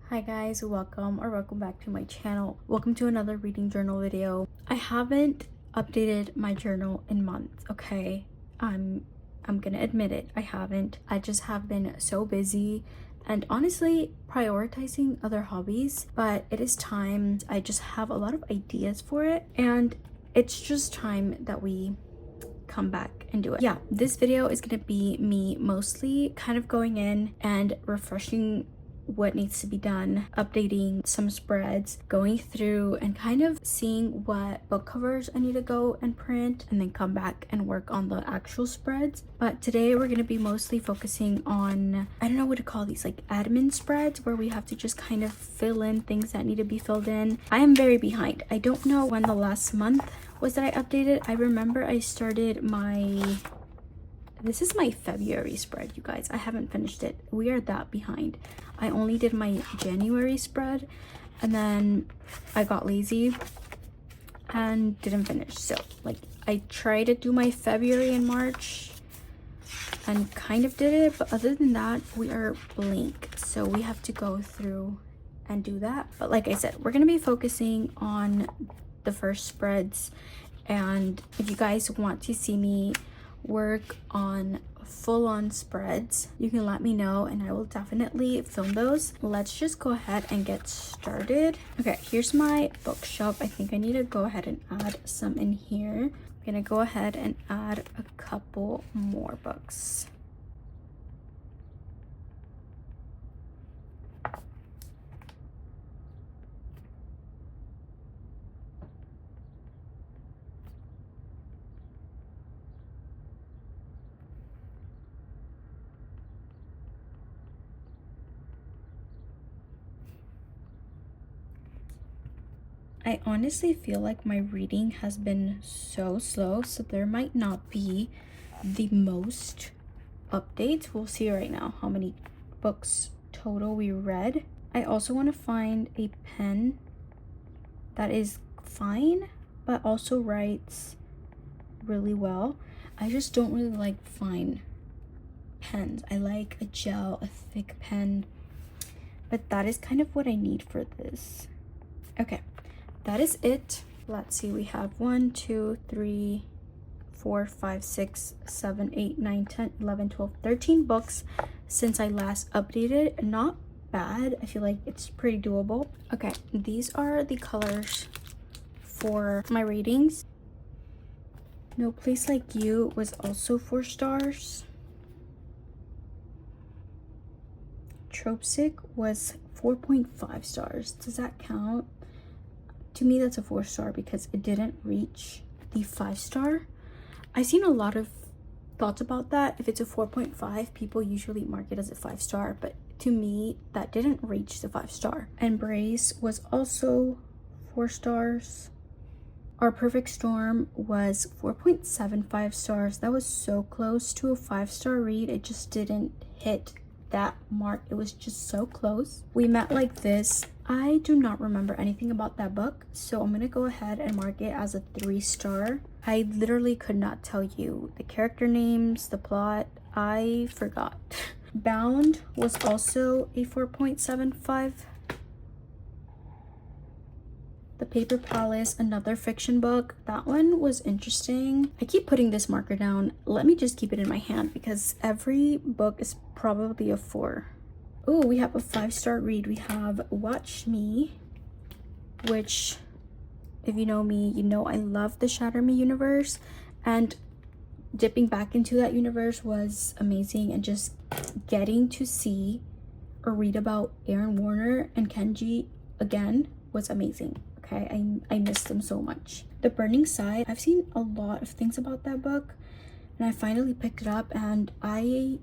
Hi guys, welcome back to my channel. Welcome to another reading journal video. I haven't updated my journal in months, okay? I'm gonna admit it, I haven't. I just have been so busy and honestly prioritizing other hobbies, but it is time. I just have a lot of ideas for it and it's just time that we come back and do it. Yeah, this video is gonna be me mostly kind of going in and refreshing what needs to be done, updating some spreads, going through and kind of seeing what book covers I need to go and print, and then come back and work on the actual spreads. But today we're going to be mostly focusing on, I don't know what to call these, like admin spreads, where we have to just kind of fill in things that need to be filled in. I am very behind. I don't know when the last month was that I updated. I remember I started this is my February spread, you guys. I haven't finished it. We are that behind. I only did my January spread and then I got lazy and didn't finish. So like I tried to do my February and March and kind of did it, but other than that we are blank. So we have to go through and do that. But like I said, we're gonna be focusing on the first spreads, and if you guys want to see me work on full-on spreads, you can let me know and I will definitely film those. Let's just go ahead and get started. Okay, here's my bookshelf. I think I need to go ahead and add some in here. I'm gonna go ahead and add a couple more books. I honestly feel like my reading has been so slow, so there might not be the most updates. We'll see right now how many books total we read. I also want to find a pen that is fine but also writes really well. I just don't really like fine pens. I like a gel, a thick pen, but that is kind of what I need for this. Okay, that is it. Let's see, we have 1 2 3 4 5 6 7 8 9 10 11 12 13 books since I last updated. Not bad. I feel like it's pretty doable. Okay, these are the colors for my ratings. No Place Like You was also 4 stars. Tropesick was 4.5 stars. Does that count? To me, that's a 4-star because it didn't reach the 5-star. I've seen a lot of thoughts about that. If it's a 4.5, people usually mark it as a 5-star, but to me, that didn't reach the 5-star. Embrace was also 4 stars. Our Perfect Storm was 4.75 stars. That was so close to a 5-star read. It just didn't hit that mark. It was just so close. We Met Like This. I do not remember anything about that book, so I'm gonna go ahead and mark it as a 3-star. I literally could not tell you the character names, the plot. I forgot. Bound was also a 4.75. The Paper Palace, another fiction book. That one was interesting. I keep putting this marker down. Let me just keep it in my hand because every book is probably a 4. Oh, we have a 5-star read. We have Watch Me, which, if you know me, you know I love the Shatter Me universe, and dipping back into that universe was amazing, and just getting to see or read about Aaron Warner and Kenji again was amazing. Okay, I missed them so much. The Burning Side, I've seen a lot of things about that book and I finally picked it up and I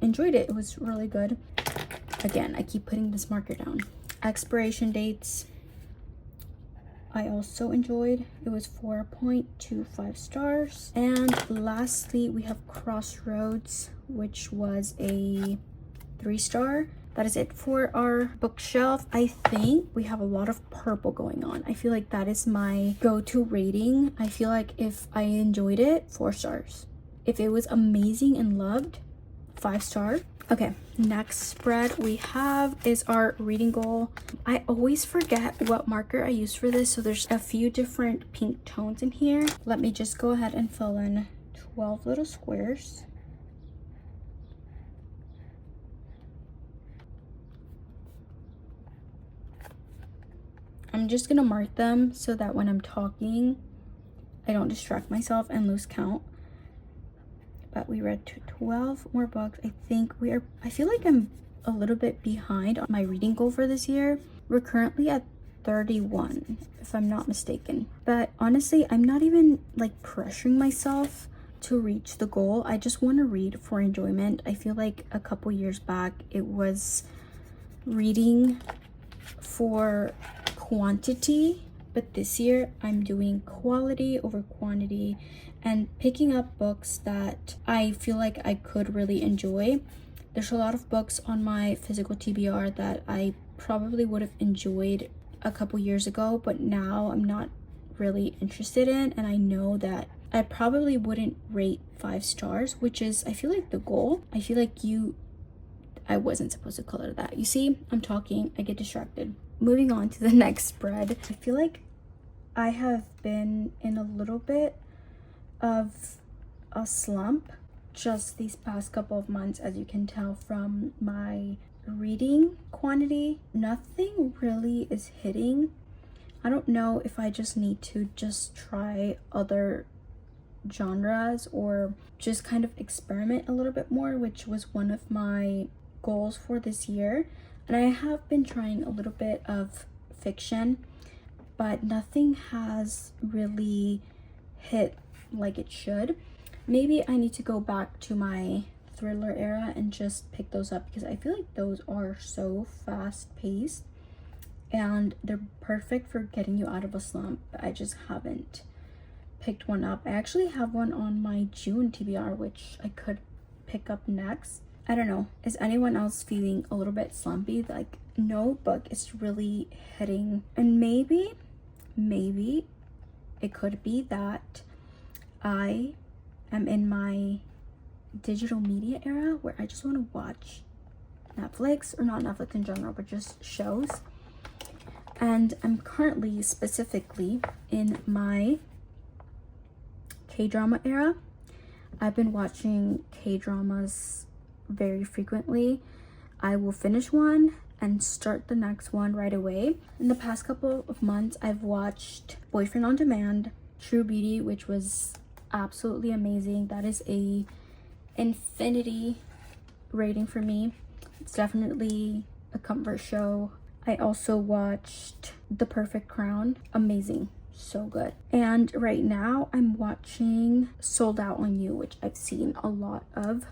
enjoyed it. It was really good. Again, I keep putting this marker down. Expiration Dates, I also enjoyed. It was 4.25 stars. And lastly, we have Crossroads, which was a 3-star. That is it for our bookshelf. I think we have a lot of purple going on. I feel like that is my go-to rating. I feel like if I enjoyed it, 4 stars. If it was amazing and loved, 5-star. Okay, next spread we have is our reading goal. I always forget what marker I use for this, so there's a few different pink tones in here. Let me just go ahead and fill in 12 little squares. I'm just gonna mark them so that when I'm talking, I don't distract myself and lose count. But we read 12 more books. I feel like I'm a little bit behind on my reading goal for this year. We're currently at 31, if I'm not mistaken. But honestly, I'm not even like pressuring myself to reach the goal. I just want to read for enjoyment. I feel like a couple years back, it was reading for quantity, but this year I'm doing quality over quantity and picking up books that I feel like I could really enjoy. There's a lot of books on my physical TBR that I probably would have enjoyed a couple years ago, but now I'm not really interested in, and I know that I probably wouldn't rate 5 stars, which is, I feel like, the goal. I feel like I wasn't supposed to color that. You see, I'm talking, I get distracted. Moving on to the next spread. I feel like I have been in a little bit of a slump just these past couple of months, as you can tell from my reading quantity. Nothing really is hitting. I don't know if I just need to just try other genres or just kind of experiment a little bit more, which was one of my goals for this year. And I have been trying a little bit of fiction, but nothing has really hit like it should. Maybe I need to go back to my thriller era and just pick those up, because I feel like those are so fast paced and they're perfect for getting you out of a slump. I just haven't picked one up. I actually have one on my June TBR, which I could pick up next. I don't know, is anyone else feeling a little bit slumpy? Like, no book is really hitting. And maybe it could be that I am in my digital media era where I just want to watch Netflix, or not Netflix in general, but just shows. And I'm currently specifically in my K-drama era. I've been watching K-dramas very frequently. I will finish one and start the next one right away. In the past couple of months, I've watched Boyfriend on Demand, True Beauty, which was absolutely amazing. That is a infinity rating for me. It's definitely a comfort show. I also watched The Perfect Crown. Amazing, so good. And right now I'm watching Sold Out on You, which I've seen a lot of,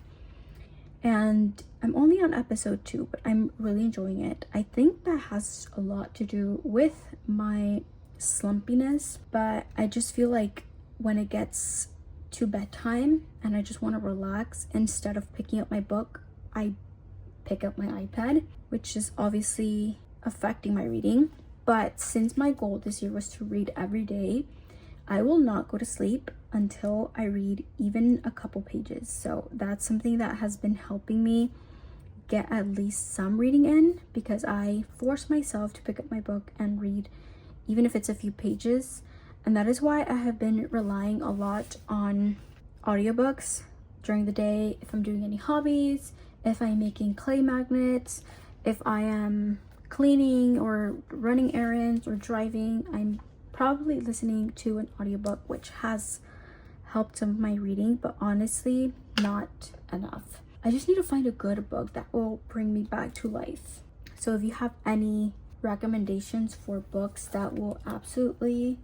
and I'm only on episode 2, but I'm really enjoying it. I think that has a lot to do with my slumpiness, but I just feel like when it gets to bedtime and I just want to relax, instead of picking up my book, I pick up my iPad, which is obviously affecting my reading. But since my goal this year was to read every day, I will not go to sleep until I read even a couple pages. So that's something that has been helping me get at least some reading in, because I force myself to pick up my book and read, even if it's a few pages. And that is why I have been relying a lot on audiobooks during the day, if I'm doing any hobbies, if I'm making clay magnets, if I am cleaning or running errands or driving. I'm probably listening to an audiobook, which has helped some of my reading, but honestly not enough. I just need to find a good book that will bring me back to life. So if you have any recommendations for books that will absolutely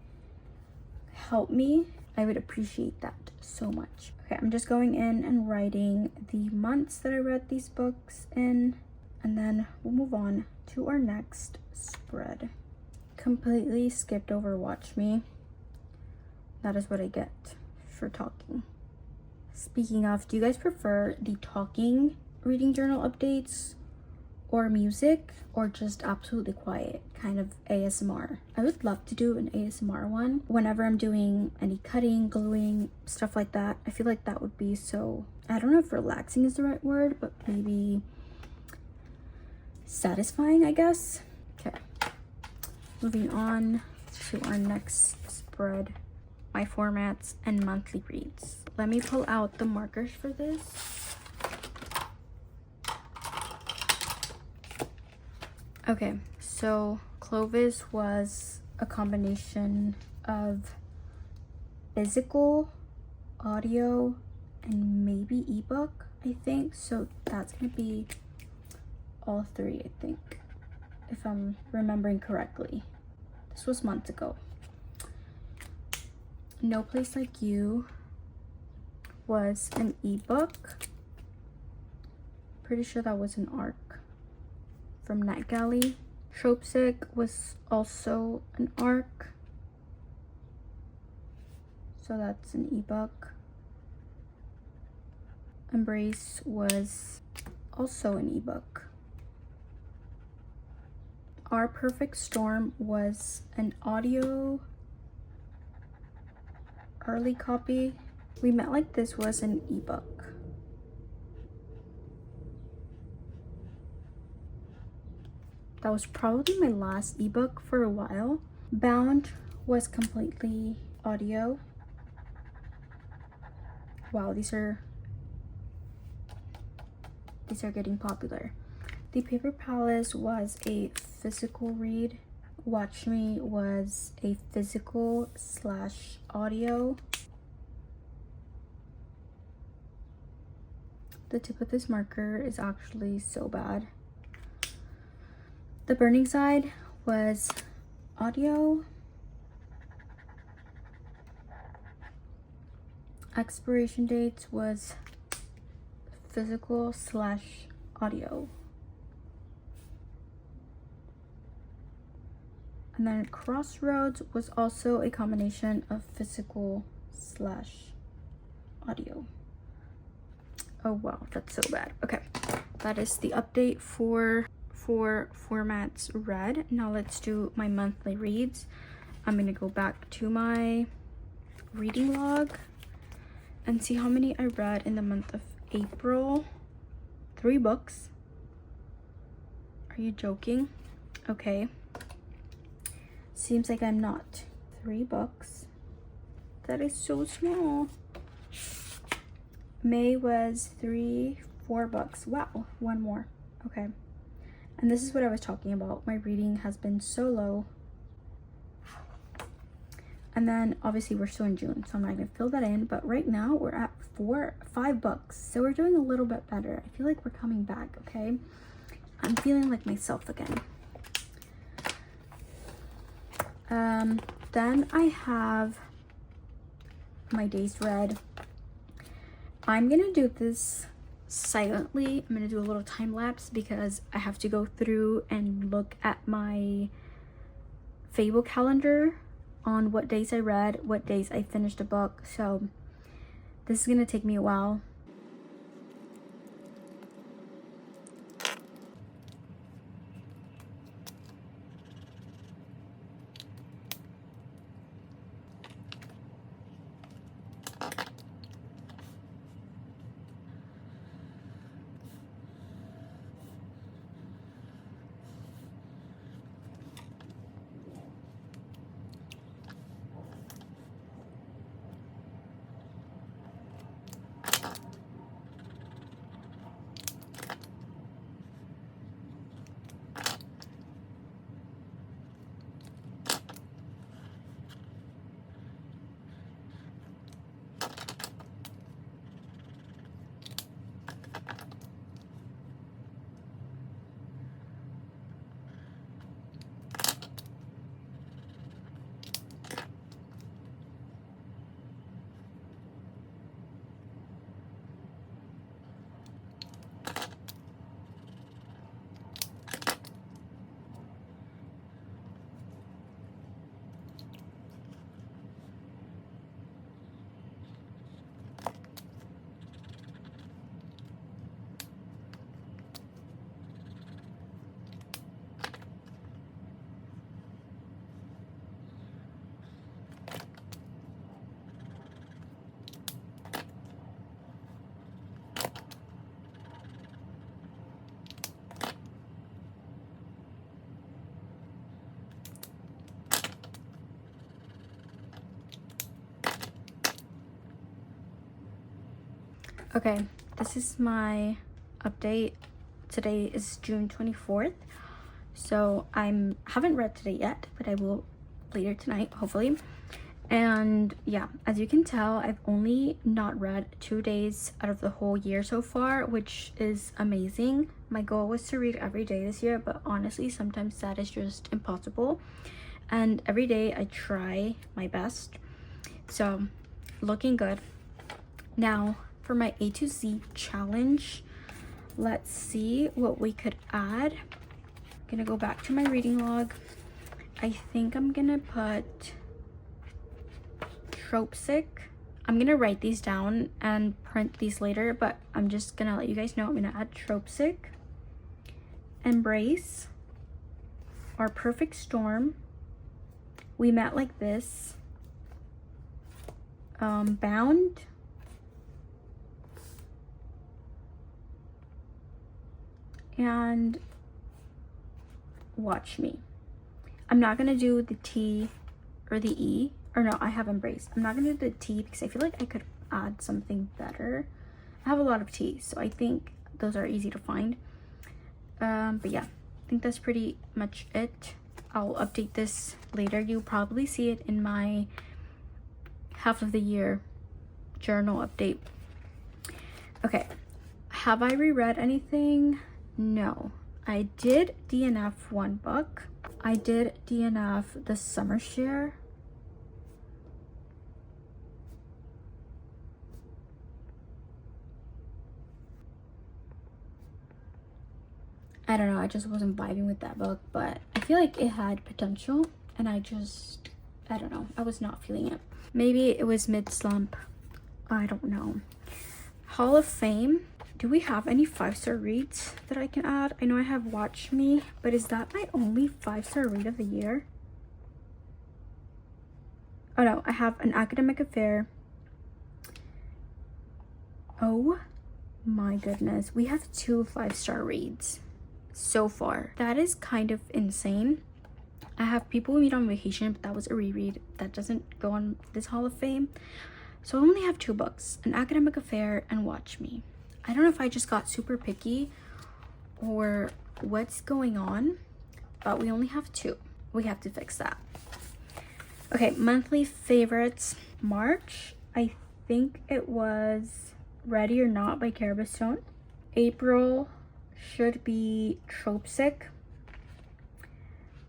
help me, I would appreciate that so much. Okay, I'm just going in and writing the months that I read these books in, and then we'll move on to our next spread. Completely skipped over Watch Me. That is what I get for talking. Speaking of, do you guys prefer the talking reading journal updates or music, or just absolutely quiet, kind of ASMR. I would love to do an ASMR one whenever I'm doing any cutting, gluing, stuff like that. I feel like that would be so, I don't know if relaxing is the right word, but maybe satisfying, I guess. Okay, moving on to our next spread, my formats and monthly reads. Let me pull out the markers for this. Okay, so Clovis was a combination of physical, audio, and maybe ebook, I think. So that's gonna be all three, I think, if I'm remembering correctly. This was months ago. No Place Like You was an ebook. Pretty sure that was an ARC from NetGalley. Tropesick was also an ARC, so that's an ebook. Embrace was also an ebook. Our Perfect Storm was an audio early copy. We Met Like This was an ebook. That was probably my last ebook for a while. Bound was completely audio. Wow, these are getting popular. The Paper Palace was a physical read. Watch Me was a physical / audio. The tip of this marker is actually so bad. The Burning Side was audio. Expiration Dates was physical / audio. And then Crossroads was also a combination of physical / audio. Oh wow, that's so bad. Okay, that is the update for formats read. Now let's do my monthly reads. I'm gonna go back to my reading log and see how many I read in the month of April. 3 books. Are you joking? Okay. Seems like I'm not. 3 books. That is so small. May was 4 books. Wow, 1 more. Okay. And this is what I was talking about. My reading has been so low. And then obviously we're still in June, so I'm not gonna fill that in. But right now we're at 5 books. So we're doing a little bit better. I feel like we're coming back, okay? I'm feeling like myself again. Then I have my days read. I'm gonna do this silently. I'm gonna do a little time lapse because I have to go through and look at my Fable calendar on what days I read, what days I finished a book. So this is gonna take me a while. Okay, this is my update. Today is June 24th. So haven't read today yet, but I will later tonight, hopefully. And yeah, as you can tell, I've only not read 2 days out of the whole year so far, which is amazing. My goal was to read every day this year, but honestly, sometimes that is just impossible. And every day I try my best. So looking good. Now for my A to Z challenge, let's see what we could add. I'm gonna go back to my reading log. I think I'm gonna put trope sick. I'm gonna write these down and print these later, but I'm just gonna let you guys know I'm gonna add trope sick, embrace, our perfect storm, we met like this, bound, and watch me. I'm not gonna do the T or the E, or no, I have embrace. I'm not gonna do the T because I feel like I could add something better. I have a lot of T, so I think those are easy to find. But yeah, I think that's pretty much it. I'll update this later. You'll probably see it in my half of the year journal update. Okay, have I reread anything? No. I did DNF one book. I did DNF the summer share. I don't know, I just wasn't vibing with that book, but I feel like it had potential and I don't know, I was not feeling it. Maybe it was mid-slump, I don't know. Hall of Fame, do we have any 5-star reads that I can add? I know I have Watch Me, but is that my only 5-star read of the year? Oh no, I have An Academic Affair. Oh my goodness, we have 2 5-star reads so far. That is kind of insane. I have People We Meet on Vacation, but that was a reread. That doesn't go on this Hall of Fame. So I only have 2 books, An Academic Affair and Watch Me. I don't know if I just got super picky or what's going on, but we only have 2. We have to fix that. Okay, monthly favorites. March, I think it was Ready or Not by Caribou Stone. April should be Trope Sick.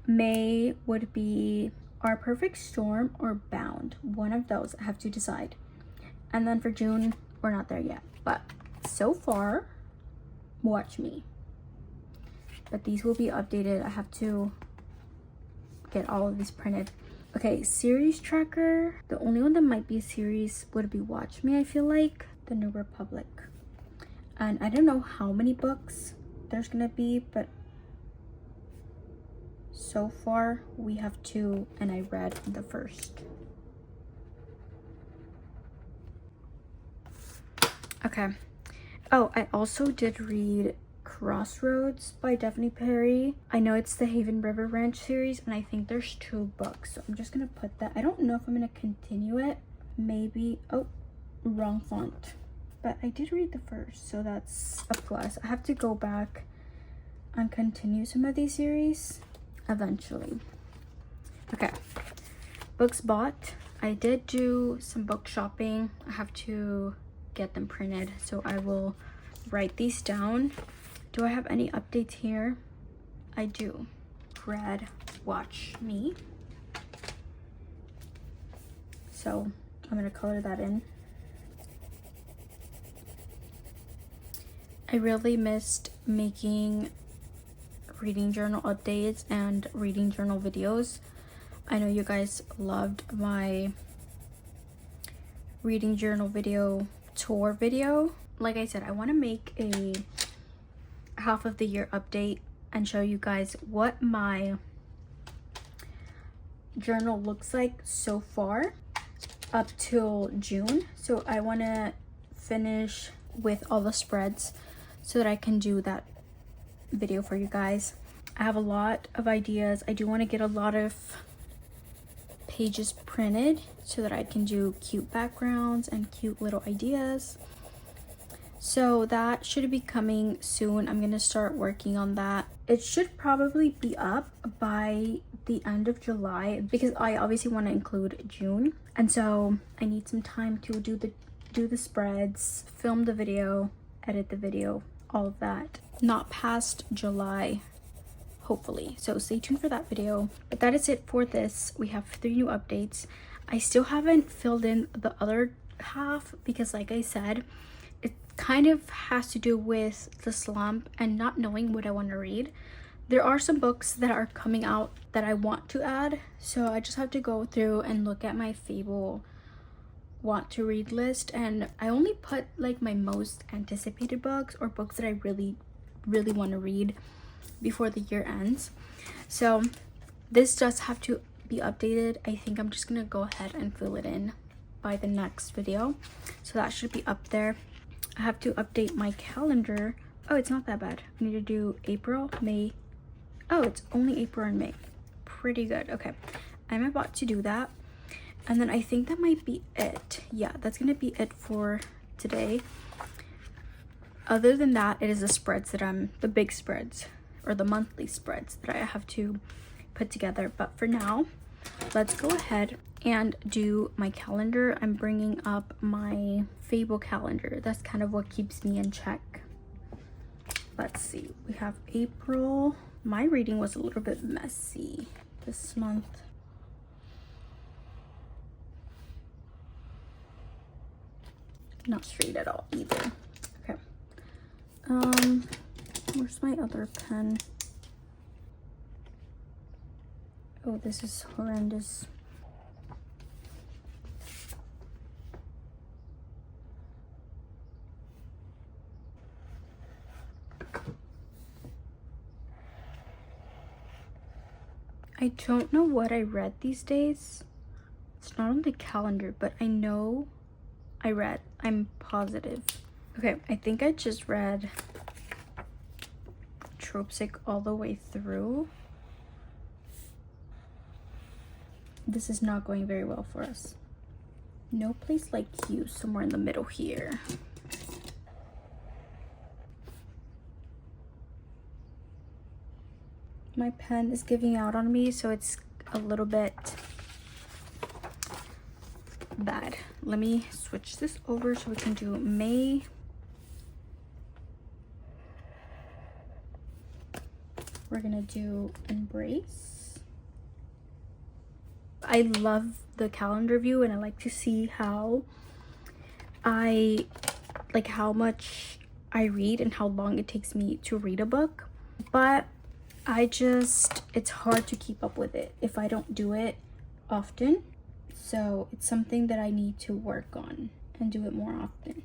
May would be Our Perfect Storm or Bound. One of those, I have to decide. And then for June, we're not there yet, but so far, Watch Me. But these will be updated. I have to get all of these printed. Okay, series tracker. The only one that might be a series would be Watch Me, I feel like. The New Republic. And I don't know how many books there's gonna be, but so far we have 2 and I read the first. Okay. Oh, I also did read Crossroads by Daphne Perry. I know it's the Haven River Ranch series and I think there's 2 books, so I'm just gonna put that. I don't know if I'm gonna continue it. Maybe. Oh, wrong font. But I did read the first, so that's a plus. I have to go back and continue some of these series eventually. Okay, books bought. I did do some book shopping. I have to get them printed, so I will write these down. Do I have any updates here? I do. Read Watch Me. So I'm gonna color that in. I really missed making reading journal updates and reading journal videos. I know you guys loved my reading journal video tour video. Like I said, I want to make a half of the year update and show you guys what my journal looks like so far up till June. So I want to finish with all the spreads so that I can do that video for you guys. I have a lot of ideas. I do want to get a lot of pages printed so that I can do cute backgrounds and cute little ideas. So that should be coming soon. I'm gonna start working on that. It should probably be up by the end of July because I obviously want to include June, and so I need some time to do the spreads, film the video, edit the video, all of that. Not past July, hopefully. So stay tuned for that video. But that is it for this. We have 3 new updates. I still haven't filled in the other half because, like I said, it kind of has to do with the slump and not knowing what I want to read. There are some books that are coming out that I want to add, so I just have to go through and look at my Fable want to read list, and I only put like my most anticipated books or books that I really want to read before the year ends. So this does have to be updated. I think I'm just gonna go ahead and fill it in by the next video, so that should be up there. I have to update my calendar. Oh, it's not that bad. I need to do April, May. Oh, it's only April and May. Pretty good. Okay, I'm about to do that, and then I think that might be it. Yeah, that's gonna be it for today. Other than that, it is the spreads that the big spreads or the monthly spreads that I have to put together. But for now, let's go ahead and do my calendar. I'm bringing up my Fable calendar. That's kind of what keeps me in check. Let's see, we have April. My reading was a little bit messy this month. Not straight at all either. Okay. Where's my other pen? Oh, this is horrendous. I don't know what I read these days. It's not on the calendar, but I know I read. I'm positive. Okay, I think I just read Tropesic all the way through. This is not going very well for us. No Place Like You, somewhere in the middle here. My pen is giving out on me, so it's a little bit bad. Let me switch this over so we can do May. We're gonna do Embrace. I love the calendar view, and I like to see how much I read and how long it takes me to read a book. But it's hard to keep up with it if I don't do it often. So it's something that I need to work on and do it more often.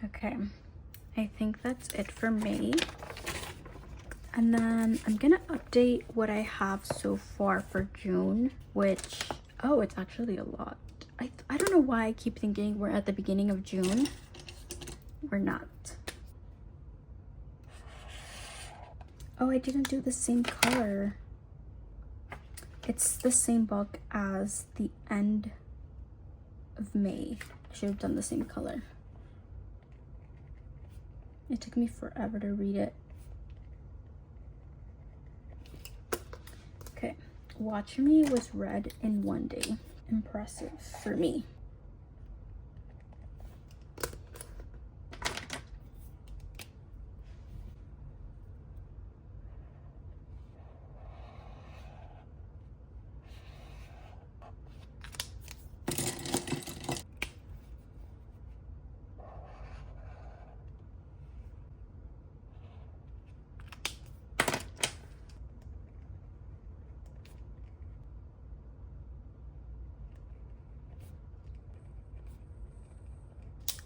Okay, I think that's it for May. And then I'm gonna update what I have so far for June, which, oh, it's actually a lot. I don't know why I keep thinking we're at the beginning of June. We're not. Oh, I didn't do the same color. It's the same book as the end of May. I should have done the same color. It took me forever to read it. Okay, Watch Me was read in one day. Impressive for me.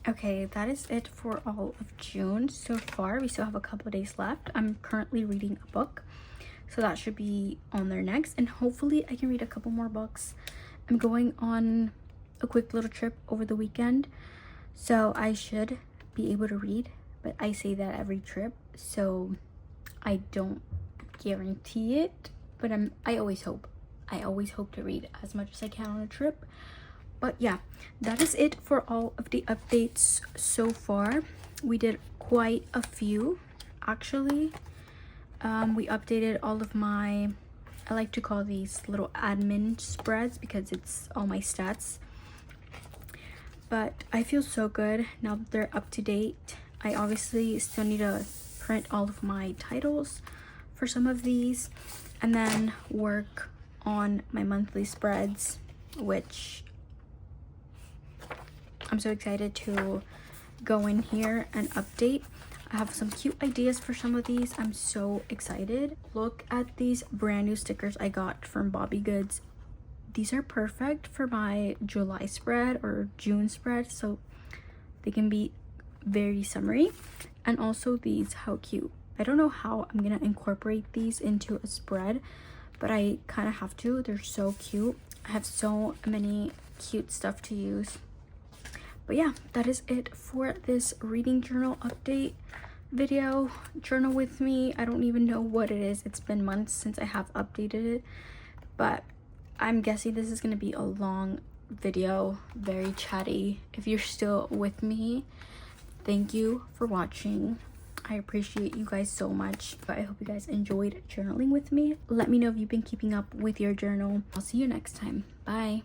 Okay, that is it for all of June so far. We still have a couple of days left. I'm currently reading a book. so that should be on there next, and hopefully I can read a couple more books. I'm going on a quick little trip over the weekend, so I should be able to read, but I say that every trip, so I don't guarantee it, but I always hope to read as much as I can on a trip. But yeah, that is it for all of the updates so far. We did quite a few actually. We updated all of my, I like to call these little admin spreads because it's all my stats, but I feel so good now that they're up to date. I obviously still need to print all of my titles for some of these and then work on my monthly spreads, which I'm so excited to go in here and update. I have some cute ideas for some of these. I'm so excited. Look at these brand new stickers I got from Bobby Goods. These are perfect for my July spread or June spread, so they can be very summery. And also these, how cute. I don't know how I'm gonna incorporate these into a spread, but I kind of have to. They're so cute. I have so many cute stuff to use. But yeah, that is it for this reading journal update video. Journal with me. I don't even know what it is. It's been months since I have updated it, but I'm guessing this is going to be a long video, very chatty. If you're still with me, thank you for watching. I appreciate you guys so much. I hope you guys enjoyed journaling with me. Let me know if you've been keeping up with your journal. I'll see you next time. Bye.